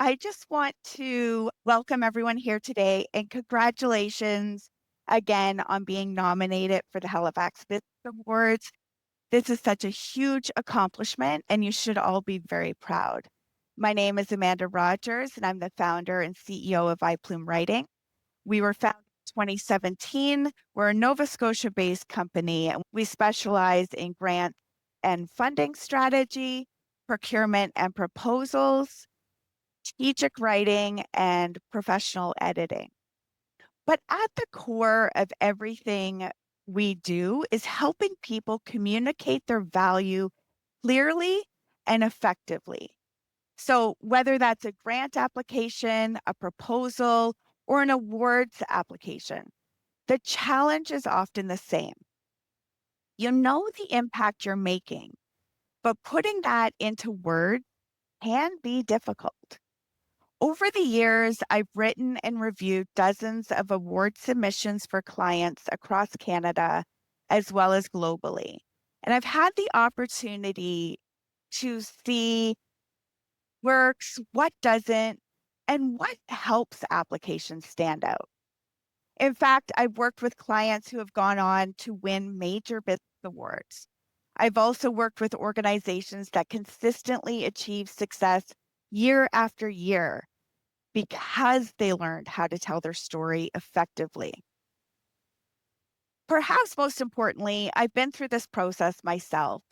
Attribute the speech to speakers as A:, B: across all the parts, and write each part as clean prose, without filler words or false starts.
A: I just want to welcome everyone here today and congratulations again on being nominated for the Halifax Business Awards. This is such a huge accomplishment and you should all be very proud. My name is Amanda Rogers and I'm the founder and CEO of iPlume Writing. We were founded in 2017. We're a Nova Scotia-based company and we specialize in grant and funding strategy, procurement and proposals, strategic writing, and professional editing. But at the core of everything we do is helping people communicate their value clearly and effectively. So, whether that's a grant application, a proposal, or an awards application, the challenge is often the same. You know the impact you're making, but putting that into words can be difficult. Over the years, I've written and reviewed dozens of award submissions for clients across Canada as well as globally. And I've had the opportunity to see works, what doesn't, and what helps applications stand out. In fact, I've worked with clients who have gone on to win major business awards. I've also worked with organizations that consistently achieve success year after year because they learned how to tell their story effectively. Perhaps most importantly, I've been through this process myself.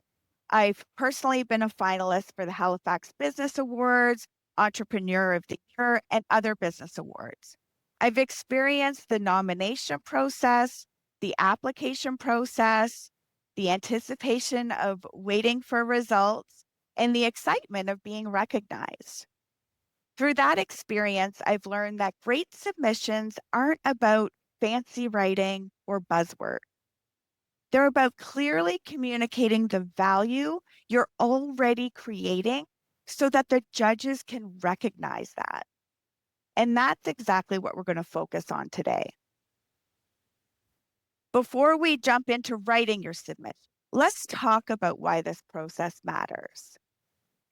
A: I've personally been a finalist for the Halifax Business Awards, Entrepreneur of the Year, and other business awards. I've experienced the nomination process, the application process, the anticipation of waiting for results, and the excitement of being recognized. Through that experience, I've learned that great submissions aren't about fancy writing or buzzwords. They're about clearly communicating the value you're already creating so that the judges can recognize that. And that's exactly what we're going to focus on today. Before we jump into writing your submission, let's talk about why this process matters.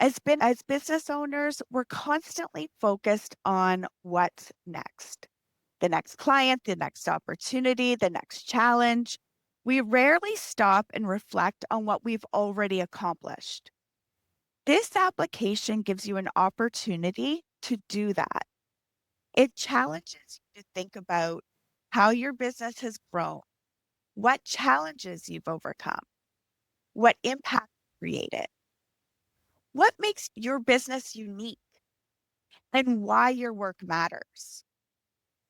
A: As business owners, we're constantly focused on what's next. The next client, the next opportunity, the next challenge. We rarely stop and reflect on what we've already accomplished. This application gives you an opportunity to do that. It challenges you to think about how your business has grown, what challenges you've overcome, what impact you created, what makes your business unique, and why your work matters.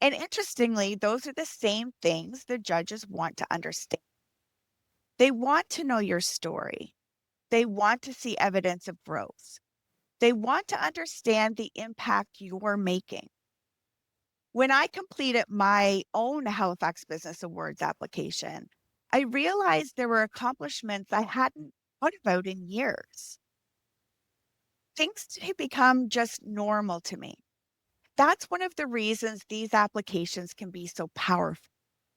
A: And interestingly, those are the same things the judges want to understand. They want to know your story. They want to see evidence of growth. They want to understand the impact you're making. When I completed my own Halifax Business Awards application, I realized there were accomplishments I hadn't thought about in years. Things had become just normal to me. That's one of the reasons these applications can be so powerful.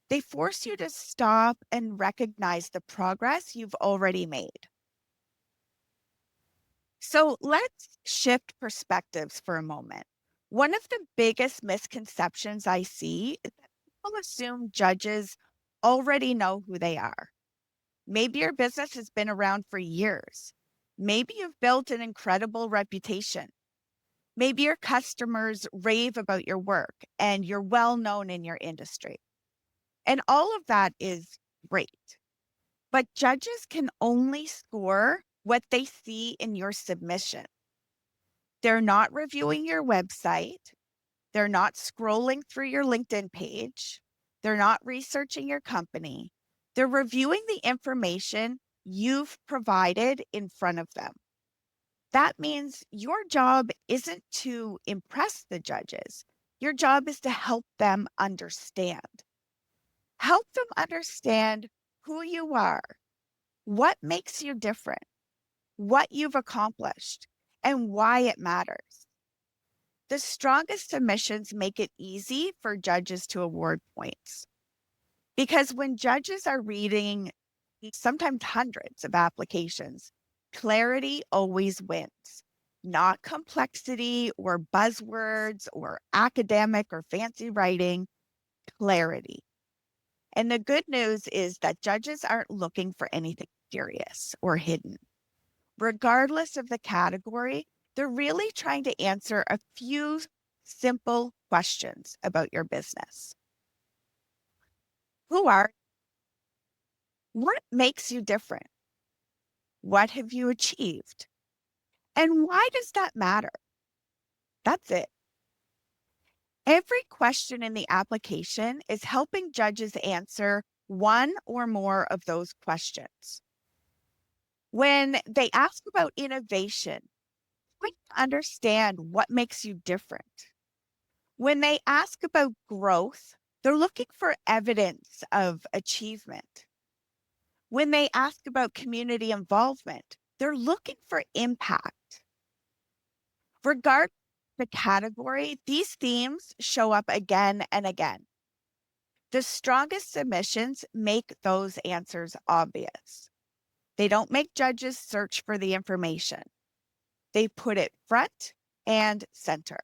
A: They force you to stop and recognize the progress you've already made. So let's shift perspectives for a moment. One of the biggest misconceptions I see is that people assume judges already know who they are. Maybe your business has been around for years. Maybe you've built an incredible reputation. Maybe your customers rave about your work and you're well known in your industry. And all of that is great. But judges can only score what they see in your submission. They're not reviewing your website. They're not scrolling through your LinkedIn page. They're not researching your company. They're reviewing the information you've provided in front of them. That means your job isn't to impress the judges. Your job is to help them understand. Help them understand who you are, what makes you different, what you've accomplished, and why it matters. The strongest submissions make it easy for judges to award points. Because when judges are reading sometimes hundreds of applications, clarity always wins. not complexity or buzzwords or academic or fancy writing, clarity. And the good news is that judges aren't looking for anything serious or hidden. Regardless of the category, they're really trying to answer a few simple questions about your business. Who are you? What makes you different? What have you achieved? And why does that matter? That's it. Every question in the application is helping judges answer one or more of those questions. When they ask about innovation, we understand what makes you different. When they ask about growth, they're looking for evidence of achievement. When they ask about community involvement, they're looking for impact. Regardless of the category, these themes show up again and again. The strongest submissions make those answers obvious. They don't make judges search for the information. They put it front and center.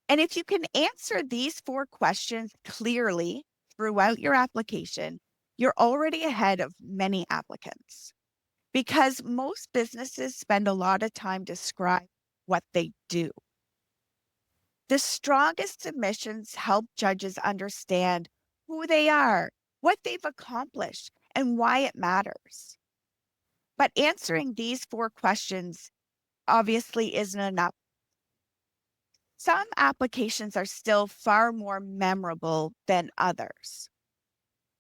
A: And if you can answer these 4 questions clearly throughout your application, you're already ahead of many applicants because most businesses spend a lot of time describing what they do. The strongest submissions help judges understand who they are, what they've accomplished, and why it matters. But answering these 4 questions obviously isn't enough. Some applications are still far more memorable than others.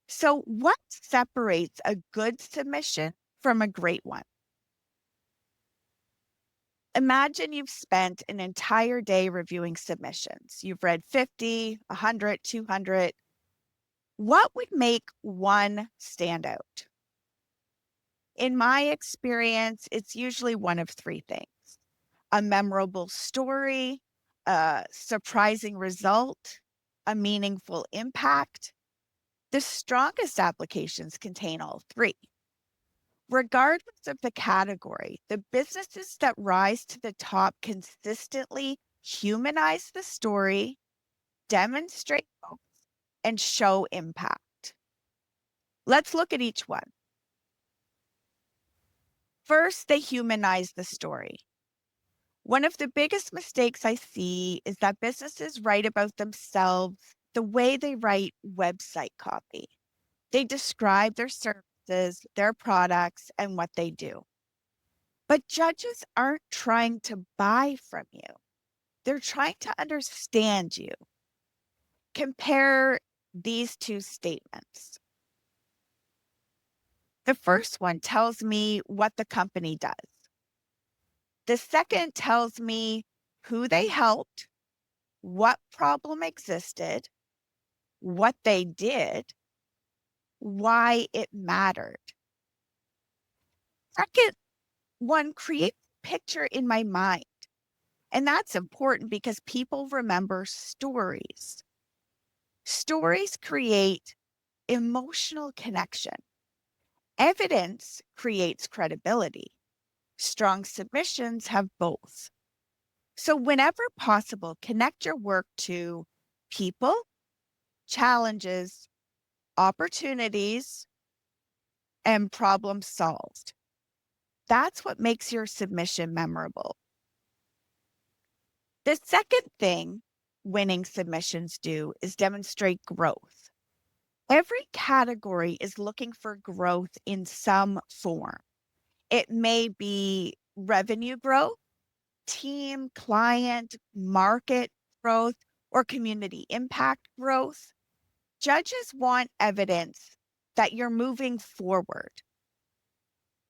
A: So, what separates a good submission from a great one? Imagine you've spent an entire day reviewing submissions. You've read 50, 100, 200. What would make one stand out? In my experience, it's usually one of 3 things: a memorable story, a surprising result, a meaningful impact. The strongest applications contain all 3. Regardless of the category, the businesses that rise to the top consistently humanize the story, demonstrate hope, and show impact. Let's look at each one. First, they humanize the story. One of the biggest mistakes I see is that businesses write about themselves the way they write website copy. They describe their services, their products, and what they do. But judges aren't trying to buy from you. They're trying to understand you. Compare these 2 statements. The first one tells me what the company does. The second tells me who they helped, what problem existed, what they did, why it mattered. Second one creates a picture in my mind. And that's important because people remember stories. Stories create emotional connection. Evidence creates credibility. Strong submissions have both. So, whenever possible, connect your work to people, challenges, opportunities, and problems solved. That's what makes your submission memorable. The second thing winning submissions do is demonstrate growth. Every category is looking for growth in some form. It may be revenue growth, team, client, market growth, or community impact growth. Judges want evidence that you're moving forward.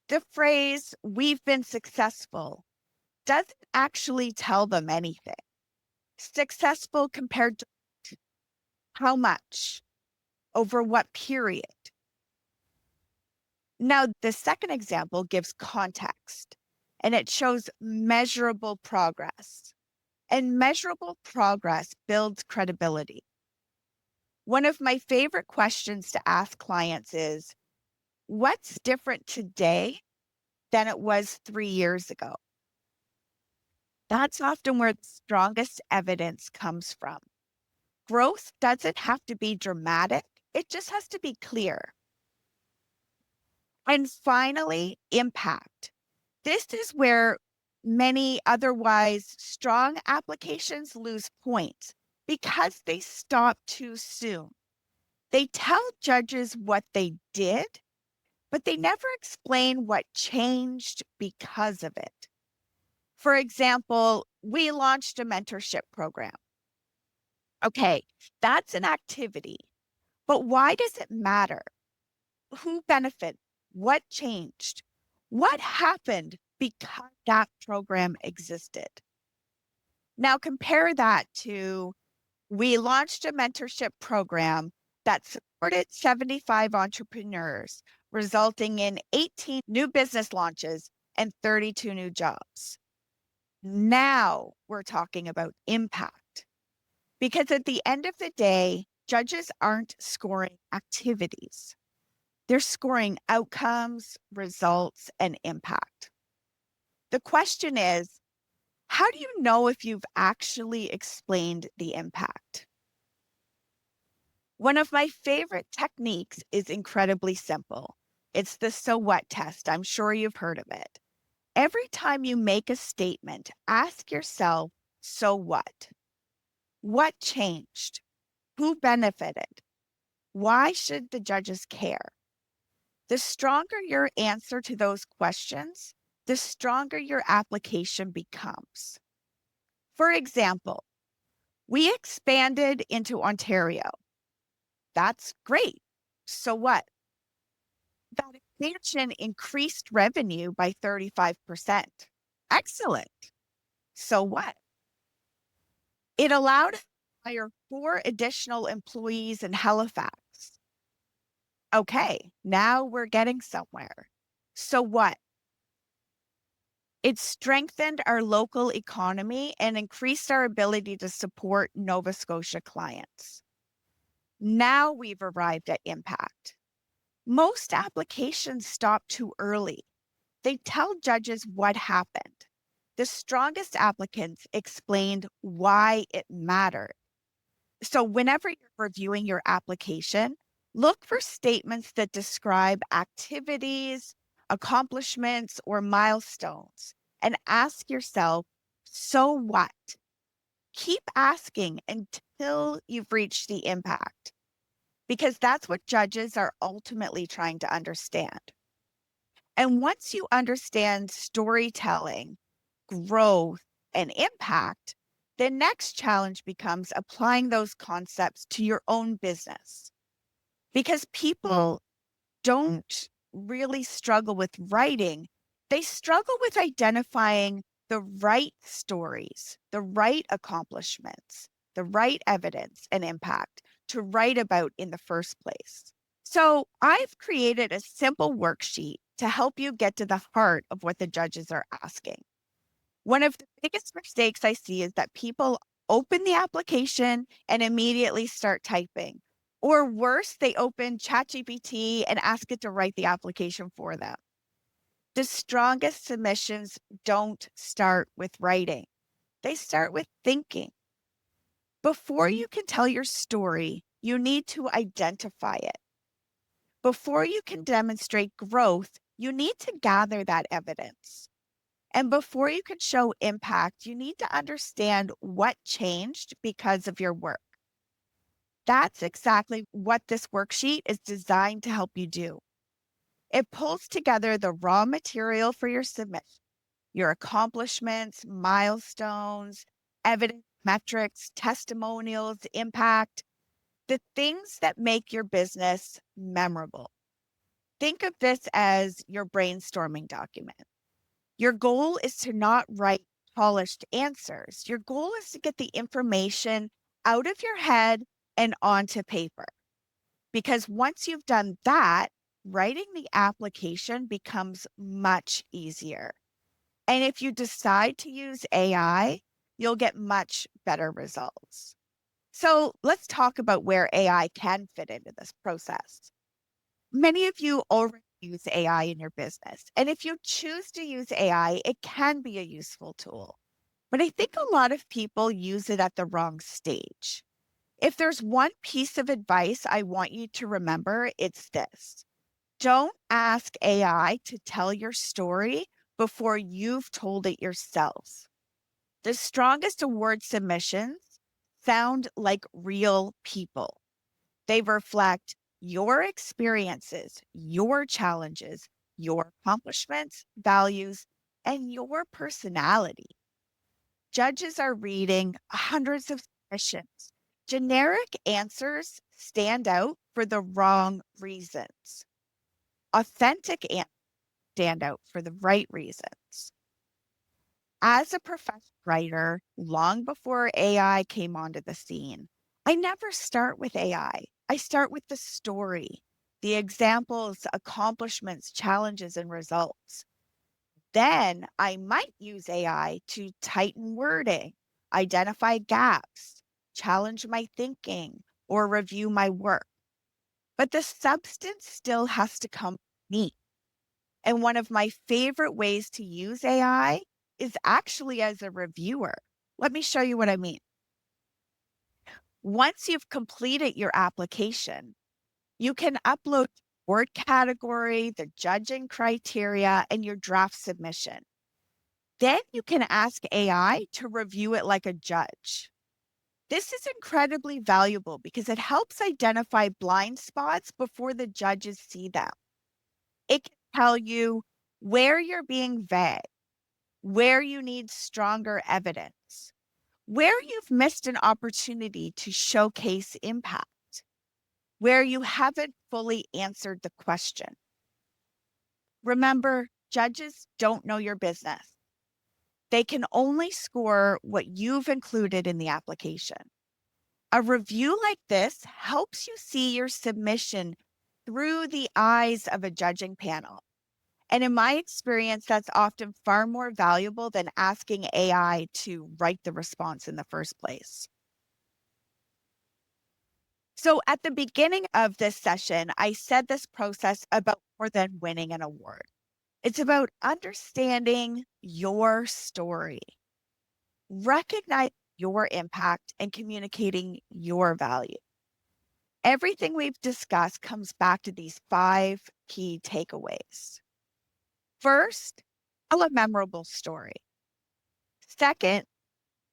A: The phrase, "we've been successful," doesn't actually tell them anything. Successful compared to how much, over what period. Now, the second example gives context and it shows measurable progress. And measurable progress builds credibility. One of my favorite questions to ask clients is, what's different today than it was 3 years ago? That's often where the strongest evidence comes from. Growth doesn't have to be dramatic, it just has to be clear. And finally, impact. This is where many otherwise strong applications lose points because they stop too soon. They tell judges what they did, but they never explain what changed because of it. For example, we launched a mentorship program. Okay, that's an activity, but why does it matter? Who benefited? What changed? What happened because that program existed? Now compare that to we launched a mentorship program that supported 75 entrepreneurs, resulting in 18 new business launches and 32 new jobs. Now we're talking about impact. Because at the end of the day, judges aren't scoring activities. They're scoring outcomes, results, and impact. The question is, how do you know if you've actually explained the impact? One of my favorite techniques is incredibly simple. It's the so what test. I'm sure you've heard of it. Every time you make a statement, ask yourself, so what? What changed? Who benefited? Why should the judges care? The stronger your answer to those questions, the stronger your application becomes. For example, we expanded into Ontario. That's great. So what? That expansion increased revenue by 35%. Excellent. So what? It allowed us to hire 4 additional employees in Halifax. Okay, now we're getting somewhere. So what? It strengthened our local economy and increased our ability to support Nova Scotia clients. Now we've arrived at impact. Most applications stop too early. They tell judges what happened. The strongest applicants explained why it mattered. So, whenever you're reviewing your application, look for statements that describe activities, accomplishments, or milestones, and ask yourself, so what? Keep asking until you've reached the impact, because that's what judges are ultimately trying to understand. And once you understand storytelling, growth, and impact, the next challenge becomes applying those concepts to your own business. Because people don't really struggle with writing, they struggle with identifying the right stories, the right accomplishments, the right evidence and impact to write about in the first place. So I've created a simple worksheet to help you get to the heart of what the judges are asking. One of the biggest mistakes I see is that people open the application and immediately start typing. Or worse, they open ChatGPT and ask it to write the application for them. The strongest submissions don't start with writing, they start with thinking. Before you can tell your story, you need to identify it. Before you can demonstrate growth, you need to gather that evidence. And before you can show impact, you need to understand what changed because of your work. That's exactly what this worksheet is designed to help you do. It pulls together the raw material for your submission, your accomplishments, milestones, evidence, metrics, testimonials, impact, the things that make your business memorable. Think of this as your brainstorming document. Your goal is to not write polished answers. Your goal is to get the information out of your head and onto paper. Because once you've done that, writing the application becomes much easier. And if you decide to use AI, you'll get much better results. So let's talk about where AI can fit into this process. Many of you already use AI in your business. And if you choose to use AI, it can be a useful tool. But I think a lot of people use it at the wrong stage. If there's one piece of advice I want you to remember, it's this. Don't ask AI to tell your story before you've told it yourself. The strongest award submissions sound like real people. They reflect your experiences, your challenges, your accomplishments, values, and your personality. Judges are reading hundreds of submissions. Generic answers stand out for the wrong reasons. Authentic answers stand out for the right reasons. As a professional writer, long before AI came onto the scene, I never start with AI. I start with the story, the examples, accomplishments, challenges, and results. Then I might use AI to tighten wording, identify gaps, challenge my thinking, or review my work. But the substance still has to come from me. And one of my favorite ways to use AI is actually as a reviewer. Let me show you what I mean. Once you've completed your application, you can upload word category, the judging criteria, and your draft submission. Then you can ask AI to review it like a judge. This is incredibly valuable because it helps identify blind spots before the judges see them. It can tell you where you're being vague, where you need stronger evidence, where you've missed an opportunity to showcase impact, where you haven't fully answered the question. Remember, judges don't know your business. They can only score what you've included in the application. A review like this helps you see your submission through the eyes of a judging panel. And in my experience, that's often far more valuable than asking AI to write the response in the first place. So at the beginning of this session, I said this process about more than winning an award. It's about understanding your story, recognize your impact, and communicating your value. Everything we've discussed comes back to these 5 key takeaways. First, tell a memorable story. Second,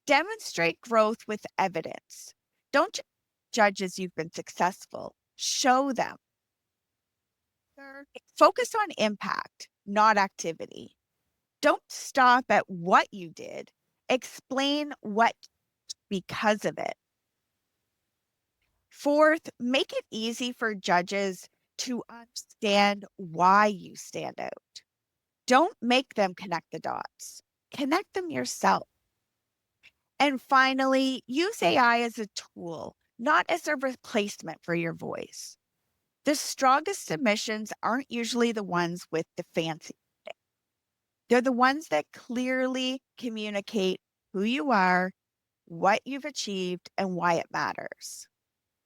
A: demonstrate growth with evidence. Don't just judge as you've been successful, show them. Third, focus on impact, not activity. Don't stop at what you did, explain what because of it. Fourth, make it easy for judges to understand why you stand out. Don't make them connect the dots, connect them yourself. And finally, use AI as a tool, not as a replacement for your voice. The strongest submissions aren't usually the ones with the fancy. They're the ones that clearly communicate who you are, what you've achieved, and why it matters.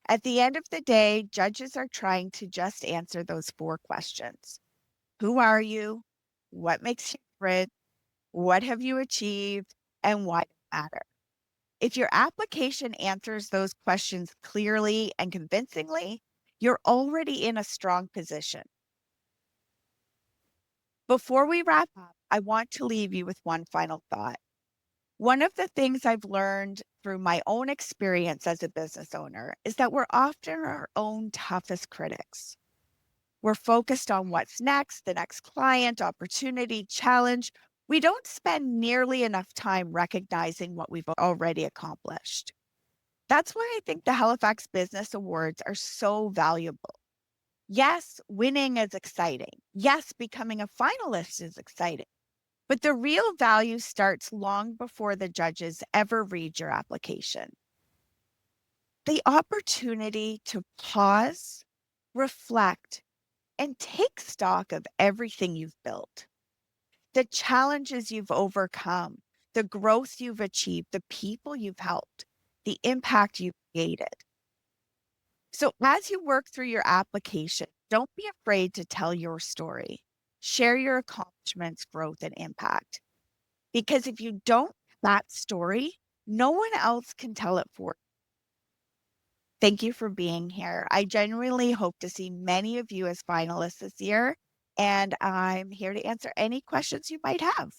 A: At the end of the day, judges are trying to just answer those 4 questions. Who are you? What makes you different? What have you achieved? And why does it matter? If your application answers those questions clearly and convincingly, you're already in a strong position. Before we wrap up, I want to leave you with one final thought. One of the things I've learned through my own experience as a business owner is that we're often our own toughest critics. We're focused on what's next, the next client, opportunity, challenge. We don't spend nearly enough time recognizing what we've already accomplished. That's why I think the Halifax Business Awards are so valuable. Yes, winning is exciting. Yes, becoming a finalist is exciting. But the real value starts long before the judges ever read your application. The opportunity to pause, reflect, and take stock of everything you've built, the challenges you've overcome, the growth you've achieved, the people you've helped, the impact you've created. So as you work through your application, don't be afraid to tell your story. Share your accomplishments, growth, and impact. Because if you don't that story, no one else can tell it for you. Thank you for being here. I genuinely hope to see many of you as finalists this year, and I'm here to answer any questions you might have.